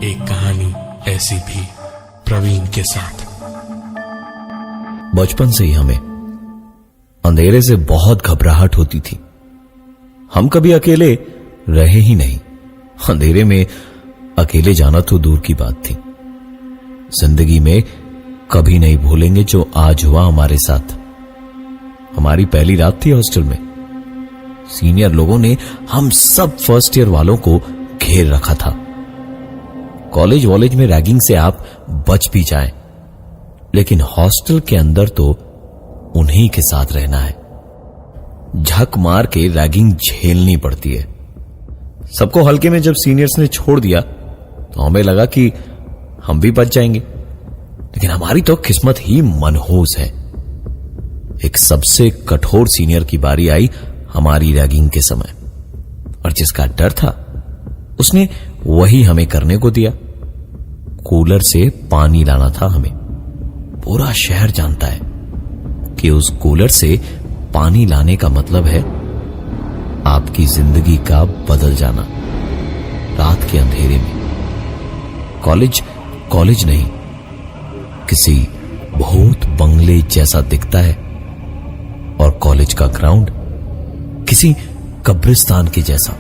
एक कहानी ऐसी भी प्रवीण के साथ। बचपन से ही हमें अंधेरे से बहुत घबराहट होती थी। हम कभी अकेले रहे ही नहीं। अंधेरे में अकेले जाना तो दूर की बात थी। जिंदगी में कभी नहीं भूलेंगे जो आज हुआ हमारे साथ। हमारी पहली रात थी हॉस्टल में। सीनियर लोगों ने हम सब फर्स्ट ईयर वालों को घेर रखा था। कॉलेज में रैगिंग से आप बच भी जाएं, लेकिन हॉस्टल के अंदर तो उन्हीं के साथ रहना है। झक मार के रैगिंग झेलनी पड़ती है। सबको हल्के में जब सीनियर्स ने छोड़ दिया तो हमें लगा कि हम भी बच जाएंगे, लेकिन हमारी तो किस्मत ही मनहूस है। एक सबसे कठोर सीनियर की बारी आई हमारी रैगिंग के समय, और जिसका डर था उसने वही हमें करने को दिया। कूलर से पानी लाना था हमें। पूरा शहर जानता है कि उस कूलर से पानी लाने का मतलब है आपकी जिंदगी का बदल जाना। रात के अंधेरे में कॉलेज नहीं, किसी भूत बंगले जैसा दिखता है, और कॉलेज का ग्राउंड किसी कब्रिस्तान के जैसा।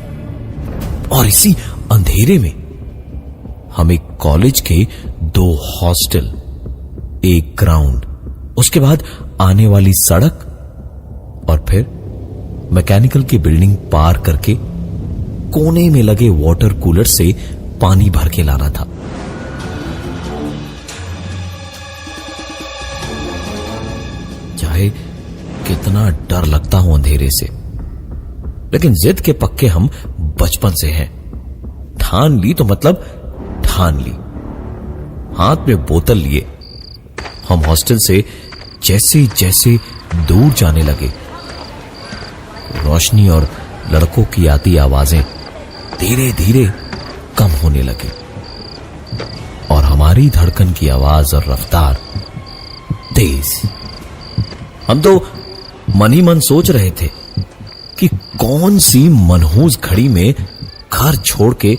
और इसी अंधेरे में हमें कॉलेज के 2 हॉस्टल, एक ग्राउंड, उसके बाद आने वाली सड़क, और फिर मैकेनिकल की बिल्डिंग पार करके कोने में लगे वाटर कूलर से पानी भर के लाना था। चाहे कितना डर लगता हो अंधेरे से, लेकिन जिद के पक्के हम बचपन से हैं। ठान ली तो मतलब ठान ली। हाथ में बोतल लिए हम हॉस्टल से जैसे जैसे दूर जाने लगे, रोशनी और लड़कों की आती आवाजें धीरे धीरे कम होने लगी, और हमारी धड़कन की आवाज और रफ्तार तेज। हम तो मन ही मन सोच रहे थे कि कौन सी मनहूस घड़ी में घर छोड़ के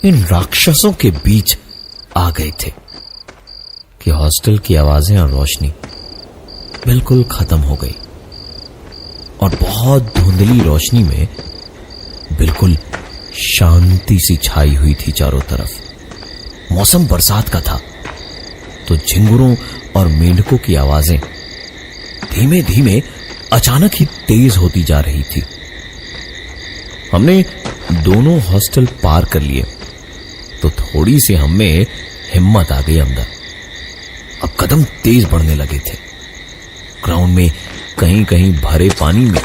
इन राक्षसों के बीच आ गए थे कि हॉस्टल की आवाजें और रोशनी बिल्कुल खत्म हो गई, और बहुत धुंधली रोशनी में बिल्कुल शांति सी छाई हुई थी चारों तरफ। मौसम बरसात का था, तो झिंगुरों और मेंढकों की आवाजें धीमे धीमे अचानक ही तेज होती जा रही थी। हमने दोनों हॉस्टल पार कर लिए तो थोड़ी सी हमें हिम्मत आ गई अंदर। अब कदम तेज बढ़ने लगे थे। ग्राउंड में कहीं कहीं भरे पानी में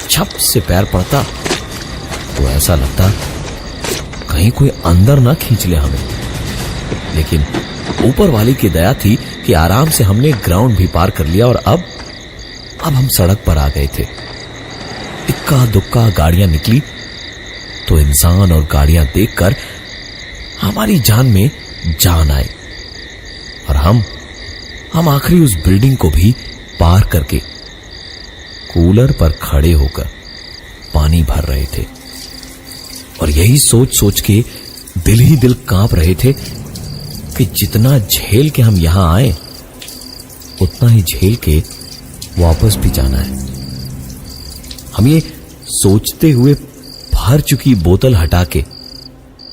छप से पैर पड़ता तो ऐसा लगता कहीं कोई अंदर ना खींच ले हमें, लेकिन ऊपर वाली की दया थी कि आराम से हमने ग्राउंड भी पार कर लिया, और अब हम सड़क पर आ गए थे। इक्का दुक्का गाड़ियां निकली तो इंसान और गाड़ियां देखकर हमारी जान में जान आई, और हम आखिरी उस बिल्डिंग को भी पार करके कूलर पर खड़े होकर पानी भर रहे थे। और यही सोच सोच के दिल ही दिल कांप रहे थे कि जितना झेल के हम यहां आए उतना ही झेल के वापस भी जाना है। हम ये सोचते हुए भर चुकी बोतल हटा के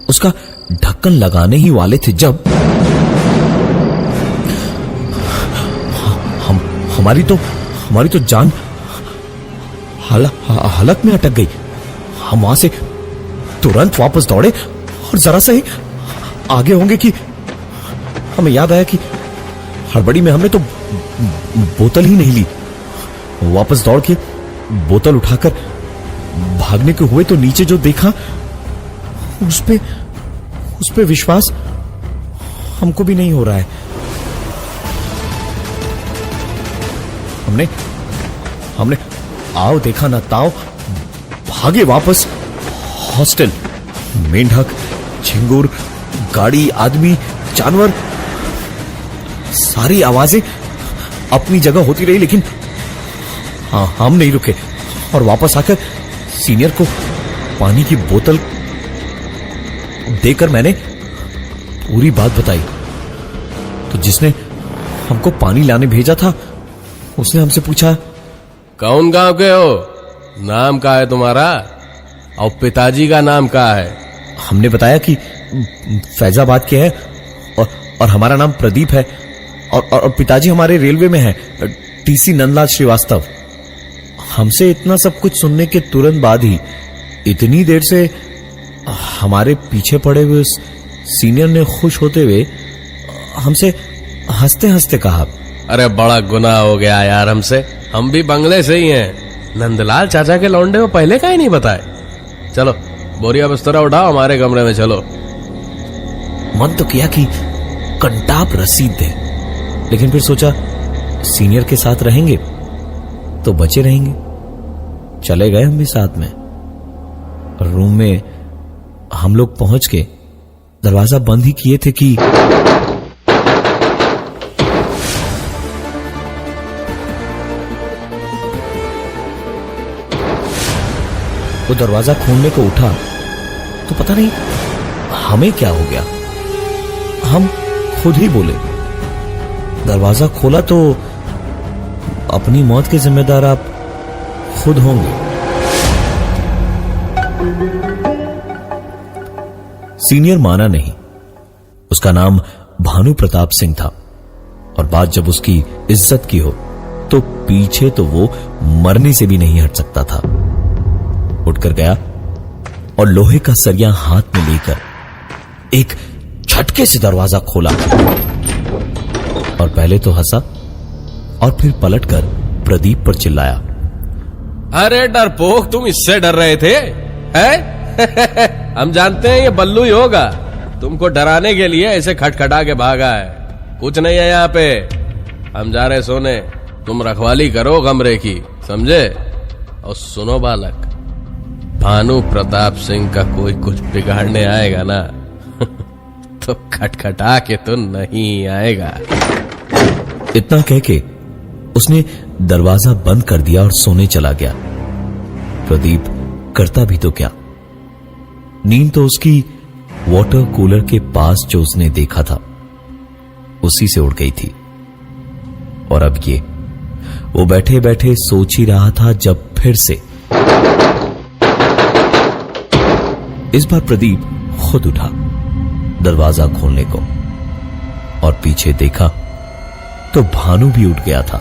उसका ढक्कन लगाने ही वाले थे जब हमारी तो जान हालत में अटक गई। हम वहां से तुरंत वापस दौड़े, और जरा सा ही आगे होंगे कि हमें याद आया कि हड़बड़ी में हमने तो बोतल ही नहीं ली। वापस दौड़ के बोतल उठाकर भागने के हुए तो नीचे जो देखा उस पे विश्वास हमको भी नहीं हो रहा है। हमने आओ देखा ना ताओ भागे वापस हॉस्टल। मेंढक, झिंगुर, गाड़ी, आदमी, जानवर, सारी आवाजें अपनी जगह होती रही, लेकिन हम नहीं रुके, और वापस आकर सीनियर को पानी की बोतल देकर मैंने पूरी बात बताई तो जिसने हमको पानी लाने भेजा था उसने हमसे पूछा, कौन गांव के हो, नाम क्या है तुम्हारा और पिताजी का नाम क्या है? हमने बताया कि फैजाबाद के हैं और हमारा नाम प्रदीप है और पिताजी हमारे रेलवे में है, टीसी नंदलाल श्रीवास्तव। हमसे इतना सब कुछ सुनने के तुरंत बाद ही इतनी देर से हमारे पीछे पड़े हुए उस सीनियर ने खुश होते हुए हमसे हंसते हंसते कहा, अरे बड़ा गुनाह हो गया यार हमसे, हम भी बंगले से ही हैं। नंदलाल चाचा के लौंडे को पहले का ही नहीं बताए। चलो बोरिया बिस्तरा उठाओ, हमारे कमरे में चलो। मन तो किया कि कंटाप रसीद दे, लेकिन फिर सोचा सीनियर के साथ रहेंगे तो बचे रहेंगे। चले गए हम भी साथ में। रूम में हम लोग पहुंच के दरवाजा बंद ही किए थे कि वो दरवाजा खोलने को उठा तो पता नहीं हमें क्या हो गया, हम खुद ही बोले। दरवाजा खोला तो अपनी मौत के जिम्मेदार आप खुद होंगे। सीनियर माना नहीं। उसका नाम भानु प्रताप सिंह था और बात जब उसकी इज्जत की हो तो पीछे तो वो मरने से भी नहीं हट सकता था। उठकर गया और लोहे का सरिया हाथ में लेकर एक झटके से दरवाजा खोला और पहले तो हंसा और फिर पलटकर प्रदीप पर चिल्लाया, अरे डरपोक, तुम इससे डर रहे थे हैं? हम जानते हैं ये बल्लू ही होगा, तुमको डराने के लिए ऐसे खटखटा के भागा है। कुछ नहीं है यहाँ पे, हम जा रहे सोने, तुम रखवाली करो कमरे की, समझे? और सुनो बालक, भानु प्रताप सिंह का कोई कुछ बिगाड़ने आएगा ना तो खटखटा के तो नहीं आएगा। इतना कह के उसने दरवाजा बंद कर दिया और सोने चला गया। प्रदीप करता भी तो क्या, नींद तो उसकी वाटर कूलर के पास जो उसने देखा था उसी से उड़ गई थी। और अब ये वो बैठे बैठे सोच ही रहा था जब फिर से इस बार प्रदीप खुद उठा दरवाजा खोलने को और पीछे देखा तो भानु भी उठ गया था।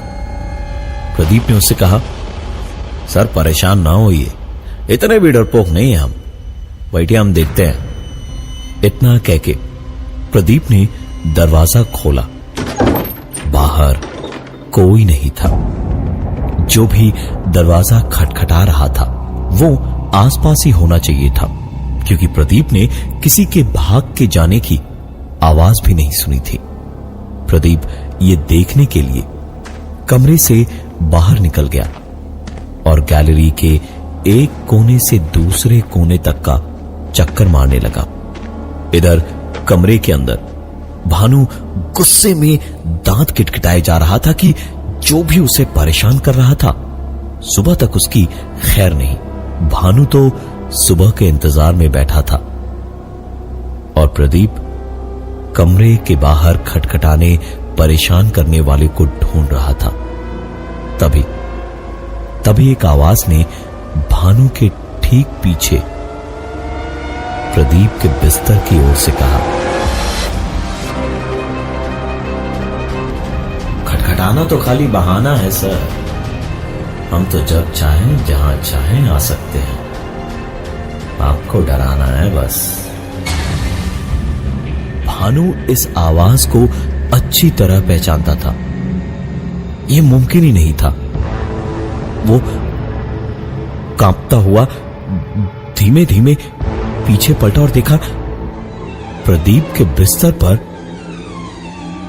प्रदीप ने उससे कहा, सर परेशान ना होइए, इतने भी डरपोक नहीं है हम, बैठिए हम देखते हैं। इतना कह के प्रदीप ने दरवाजा खोला। बाहर कोई नहीं था। जो भी दरवाजा खटखटा रहा था वो आसपास ही होना चाहिए था, क्योंकि प्रदीप ने किसी के भाग के जाने की आवाज भी नहीं सुनी थी। प्रदीप ये देखने के लिए कमरे से बाहर निकल गया और गैलरी के एक कोने से दूसरे कोने तक का चक्कर मारने लगा। इधर कमरे के अंदर भानु गुस्से में दांत किटकिटाए जा रहा था कि जो भी उसे परेशान कर रहा था सुबह तक उसकी खैर नहीं। भानु तो सुबह के इंतजार में बैठा था और प्रदीप कमरे के बाहर खटखटाने परेशान करने वाले को ढूंढ रहा था। तभी एक आवाज ने भानु के ठीक पीछे प्रदीप के बिस्तर की ओर से कहा, खटखटाना तो खाली बहाना है सर, हम तो जब चाहें जहां चाहें आ सकते हैं, आपको डराना है बस। भानु इस आवाज को अच्छी तरह पहचानता था। यह मुमकिन ही नहीं था। वो कांपता हुआ धीमे धीमे पीछे पलटा और देखा प्रदीप के बिस्तर पर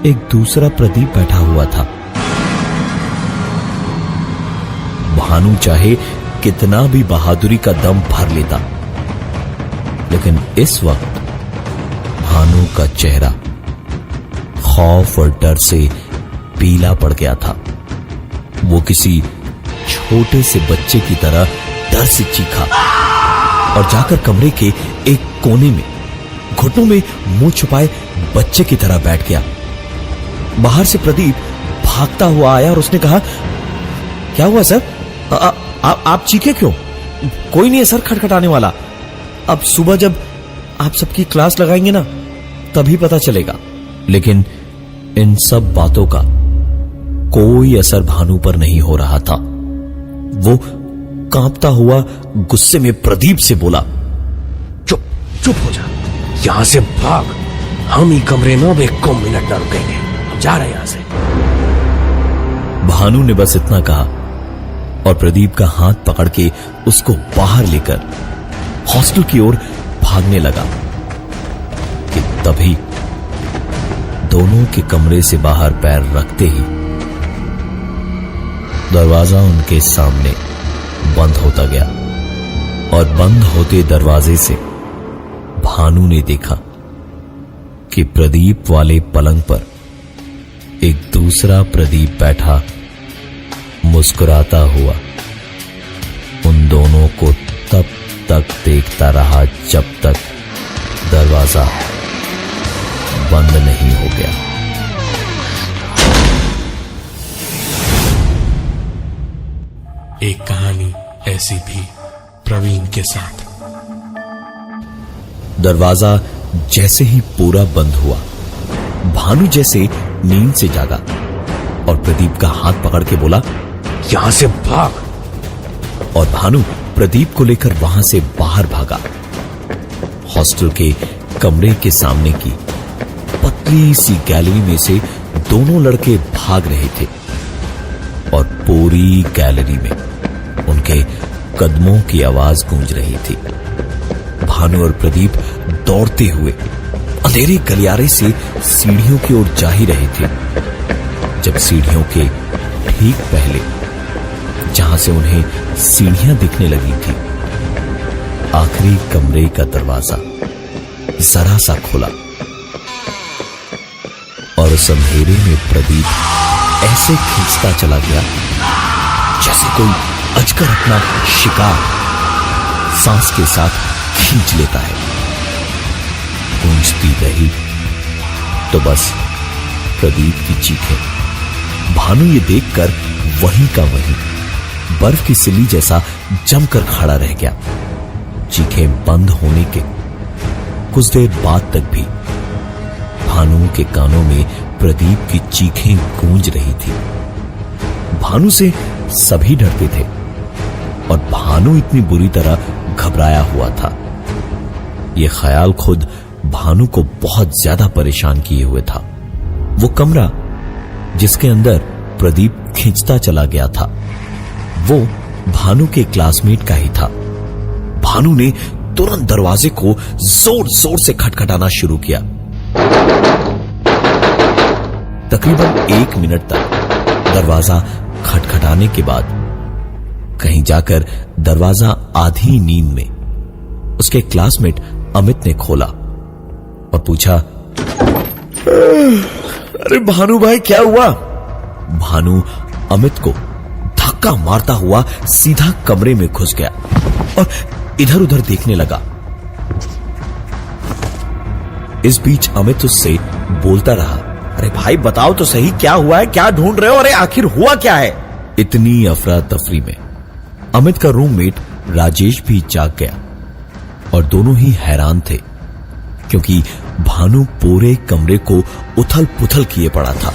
एक दूसरा प्रदीप बैठा हुआ था। भानु चाहे कितना भी बहादुरी का दम भर लेता, लेकिन इस वक्त भानु का चेहरा खौफ और डर से पीला पड़ गया था। वो किसी छोटे से बच्चे की तरह डर से चीखा और जाकर कमरे के एक कोने में घुटनों में मुंह छुपाए बच्चे की तरह बैठ गया। बाहर से प्रदीप भागता हुआ आया और उसने कहा, क्या हुआ सर? आप चीखे क्यों? कोई नहीं है सर खटखटाने वाला। अब सुबह जब आप सबकी क्लास लगाएंगे ना तभी पता चलेगा। लेकिन इन सब बातों का कोई असर भानु पर नहीं हो रहा था। वो कांपता हुआ गुस्से में प्रदीप से बोला, चुप चुप हो जा, यहां से भाग। हम ही कमरे में अब 1 मिनट ना रुकेंगे, हम जा रहे हैं यहां से। भानु ने बस इतना कहा और प्रदीप का हाथ पकड़ के उसको बाहर लेकर हॉस्टल की ओर भागने लगा कि तभी दोनों के कमरे से बाहर पैर रखते ही दरवाजा उनके सामने बंद होता गया और बंद होते दरवाजे से भानु ने देखा कि प्रदीप वाले पलंग पर एक दूसरा प्रदीप बैठा मुस्कुराता हुआ उन दोनों को तब तक देखता रहा जब तक दरवाजा बंद नहीं हो गया। एक कहानी ऐसी भी प्रवीण के साथ। दरवाजा जैसे ही पूरा बंद हुआ, भानु जैसे नींद से जागा और प्रदीप का हाथ पकड़ के बोला, यहां से भाग। और भानु प्रदीप को लेकर वहां से बाहर भागा। हॉस्टल के कमरे के सामने की पतली सी गैलरी में से दोनों लड़के भाग रहे थे और पूरी गैलरी में उनके कदमों की आवाज गूंज रही थी। भानु और प्रदीप दौड़ते हुए अंधेरे गलियारे से सीढ़ियों की ओर जा ही रहे थे जब सीढ़ियों के ठीक पहले, जहां से उन्हें सीढ़ियां दिखने लगी थी, आखिरी कमरे का दरवाजा जरा सा खुला और उस अंधेरे में प्रदीप ऐसे खींचता चला गया जैसे कोई अजगर अपना शिकार सांस के साथ खींच लेता है। गूंजती रही तो बस प्रदीप की चीखें। भानु ये देखकर वहीं का वहीं बर्फ की सिल्ली जैसा जमकर खड़ा रह गया। चीखें बंद होने के कुछ देर बाद तक भी भानु के कानों में प्रदीप की चीखें गूंज रही थी। भानु से सभी डरते थे और भानु इतनी बुरी तरह घबराया हुआ था। यह ख्याल खुद भानु को बहुत ज्यादा परेशान किए हुए था। वो कमरा जिसके अंदर प्रदीप खींचता चला गया था, वो भानु के क्लासमेट का ही था। भानु ने तुरंत दरवाजे को जोर जोर से खटखटाना शुरू किया। तकरीबन 1 मिनट तक दरवाजा खटखटाने के बाद कहीं जाकर दरवाजा आधी नींद में उसके क्लासमेट अमित ने खोला और पूछा, अरे भानु भाई क्या हुआ? भानु अमित को धक्का मारता हुआ सीधा कमरे में घुस गया और इधर उधर देखने लगा। इस बीच अमित उससे बोलता रहा, अरे भाई बताओ तो सही क्या हुआ है, क्या ढूंढ रहे हो? अरे आखिर हुआ क्या है? इतनी अफरा तफरी में अमित का रूममेट राजेश भी जाग गया और दोनों ही हैरान थे क्योंकि भानु पूरे कमरे को उथल पुथल किए पड़ा था,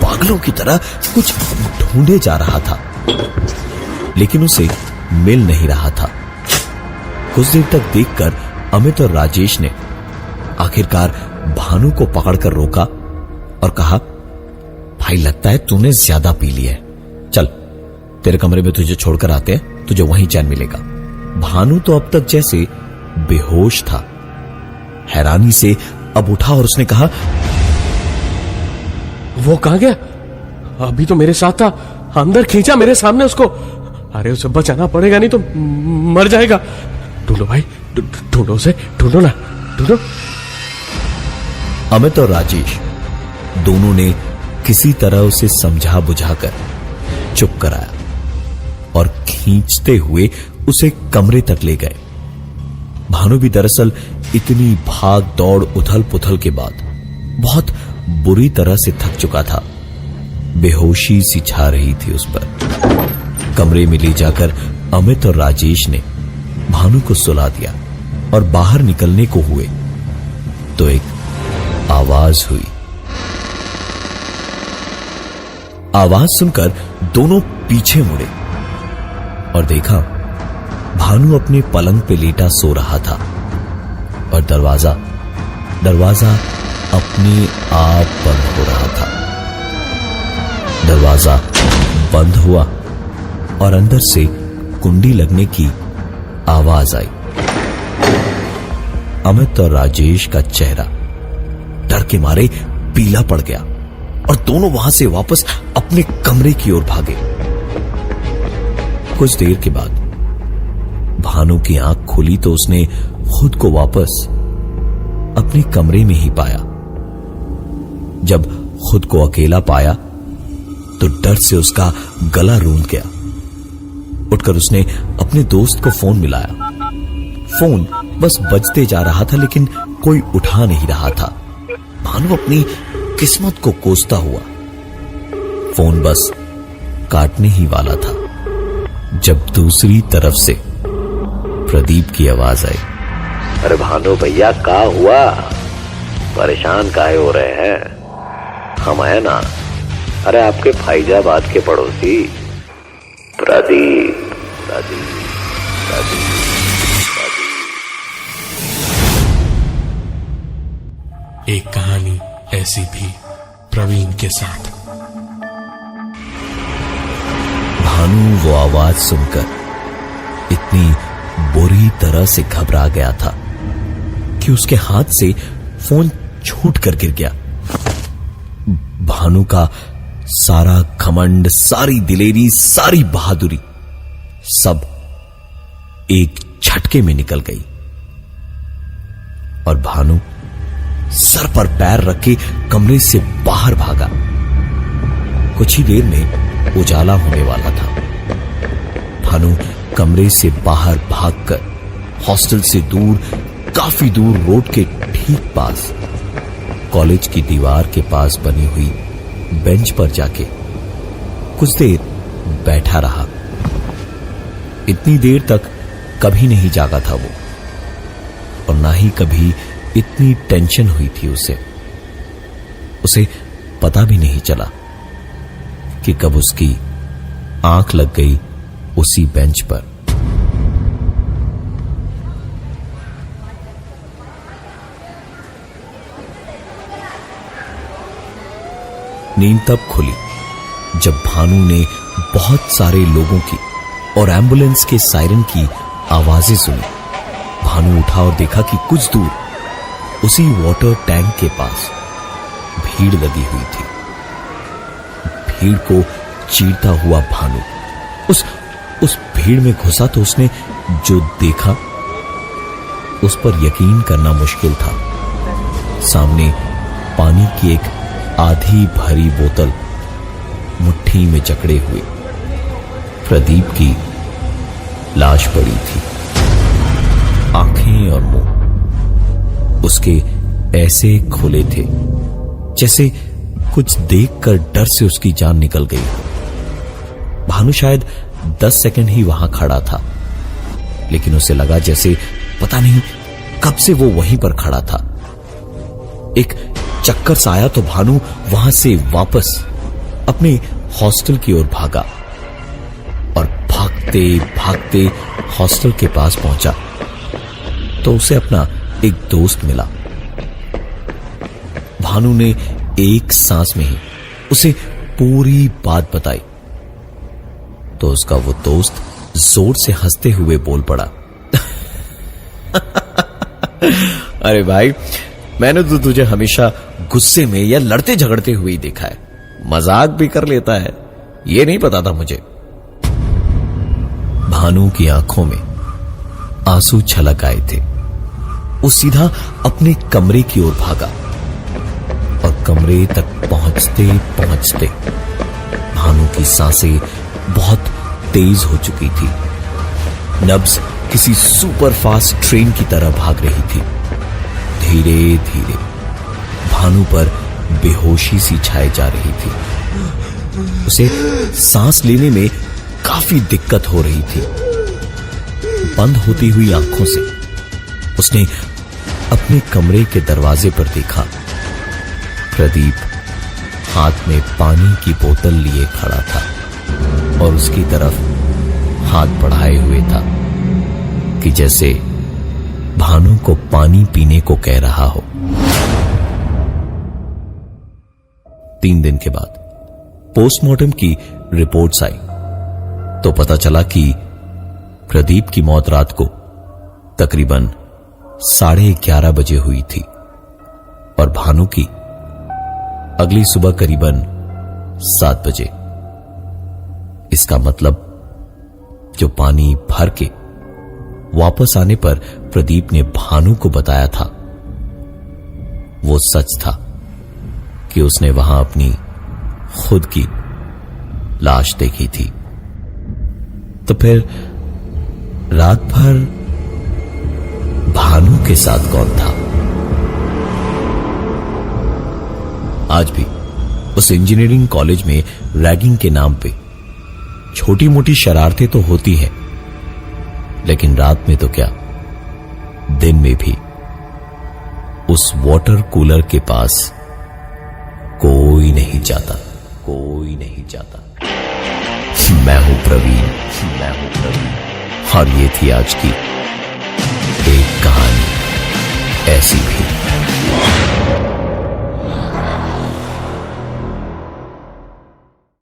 पागलों की तरह कुछ ढूंढे जा रहा था लेकिन उसे मिल नहीं रहा था। कुछ देर तक देखकर अमित और राजेश ने आखिरकार भानु को पकड़कर रोका और कहा, भाई लगता है तूने ज्यादा पी लिया है, चल तेरे कमरे में तुझे छोड़कर आते हैं, तुझे वहीं चैन मिलेगा। भानु तो अब तक जैसे बेहोश था। हैरानी से अब उठा और उसने कहा, वो कहां गया? अभी तो मेरे साथ था, अंदर खींचा मेरे सामने उसको। अरे उसे बचाना पड़ेगा नहीं तो मर जाएगा। ढूंढो भाई, ढूंढो उसे, ढूंढो ना, ढूंढो। अमित और राजेश दोनों ने किसी तरह उसे समझा बुझाकर चुप कराया और खींचते हुए उसे कमरे तक ले गए। भानु भी दरअसल इतनी भाग दौड़ उथल पुथल के बाद बहुत बुरी तरह से थक चुका था। बेहोशी सी छा रही थी उस पर। कमरे में ले जाकर अमित और राजेश ने भानु को सुला दिया और बाहर निकलने को हुए तो एक आवाज हुई। आवाज सुनकर दोनों पीछे मुड़े और देखा भानु अपने पलंग पे लेटा सो रहा था और दरवाजा अपने आप बंद हो रहा था। दरवाजा बंद हुआ और अंदर से कुंडी लगने की आवाज आई। अमित और राजेश का चेहरा डर के मारे पीला पड़ गया और दोनों वहां से वापस अपने कमरे की ओर भागे। कुछ देर के बाद भानु की आंख खुली तो उसने खुद को वापस अपने कमरे में ही पाया। जब खुद को अकेला पाया तो डर से उसका गला रूंध गया। उठकर उसने अपने दोस्त को फोन मिलाया। फोन बस बजते जा रहा था लेकिन कोई उठा नहीं रहा था। भानु अपनी किस्मत को कोसता हुआ फोन बस काटने ही वाला था जब दूसरी तरफ से प्रदीप की आवाज आई। अरे भानु भैया, का हुआ? परेशान काहे हो रहे हैं? हम है ना। अरे आपके फैजाबाद के पड़ोसी प्रदीप। एक कहानी ऐसी भी प्रवीण के साथ। भानु वो आवाज सुनकर इतनी बुरी तरह से घबरा गया था कि उसके हाथ से फोन छूट कर गिर गया। भानु का सारा घमंड, सारी दिलेरी, सारी बहादुरी सब एक झटके में निकल गई और भानु सर पर पैर रख के कमरे से बाहर भागा। कुछ ही देर में उजाला होने वाला था। भानु कमरे से बाहर भागकर हॉस्टल से दूर, काफी दूर रोड के ठीक पास कॉलेज की दीवार के पास बनी हुई बेंच पर जाके कुछ देर बैठा रहा। इतनी देर तक कभी नहीं जागा था वो और ना ही कभी इतनी टेंशन हुई थी उसे पता भी नहीं चला कि कब उसकी आंख लग गई उसी बेंच पर। नींद तब खुली जब भानु ने बहुत सारे लोगों की और एम्बुलेंस के सायरन की आवाजें सुनी। भानु उठा और देखा कि कुछ दूर उसी वाटर टैंक के पास भीड़ लगी हुई थी। भीड़ को चीरता हुआ भानु उस भीड़ में घुसा तो उसने जो देखा उस पर यकीन करना मुश्किल था। सामने पानी की एक आधी भरी बोतल मुट्ठी में जकड़े हुए प्रदीप की लाश पड़ी थी। आंखें और मुंह उसके ऐसे खुले थे जैसे कुछ देखकर डर से उसकी जान निकल गई। भानु शायद 10 सेकंड ही वहां खड़ा था, लेकिन उसे लगा जैसे पता नहीं कब से वो वहीं पर खड़ा था। एक चक्कर सा आया तो भानु वहां से वापस अपने हॉस्टल की ओर भागा और भागते भागते हॉस्टल के पास पहुंचा तो उसे अपना एक दोस्त मिला। भानु ने एक सांस में ही उसे पूरी बात बताई तो उसका वो दोस्त जोर से हंसते हुए बोल पड़ा, अरे भाई, मैंने तो तुझे हमेशा गुस्से में या लड़ते झगड़ते हुए ही देखा है, मजाक भी कर लेता है, ये नहीं पता था मुझे। भानु की आंखों में आंसू छलक आए थे। वो सीधा अपने कमरे की ओर भागा और कमरे तक पहुंचते पहुंचते भानु की सांसें बहुत तेज हो चुकी थी। नब्ज किसी सुपर फास्ट ट्रेन की तरह भाग रही थी। धीरे धीरे भानु पर बेहोशी सी छाई जा रही थी। उसे सांस लेने में काफी दिक्कत हो रही थी। बंद होती हुई आंखों से उसने अपने कमरे के दरवाजे पर देखा। प्रदीप हाथ में पानी की बोतल लिए खड़ा था और उसकी तरफ हाथ बढ़ाए हुए था कि जैसे भानु को पानी पीने को कह रहा हो। 3 दिन के बाद पोस्टमार्टम की रिपोर्ट्स आई तो पता चला कि प्रदीप की मौत रात को तकरीबन 11:30 बजे हुई थी और भानु की अगली सुबह करीबन 7 बजे। इसका मतलब जो पानी भर के वापस आने पर प्रदीप ने भानु को बताया था वो सच था कि उसने वहां अपनी खुद की लाश देखी थी। तो फिर रात भर भानु के साथ कौन था? आज भी उस इंजीनियरिंग कॉलेज में रैगिंग के नाम पे छोटी मोटी शरारतें तो होती हैं, लेकिन रात में तो क्या, दिन में भी उस वाटर कूलर के पास कोई नहीं जाता, कोई नहीं जाता। मैं हूं प्रवीण और ये थी आज की एक कहानी ऐसी भी।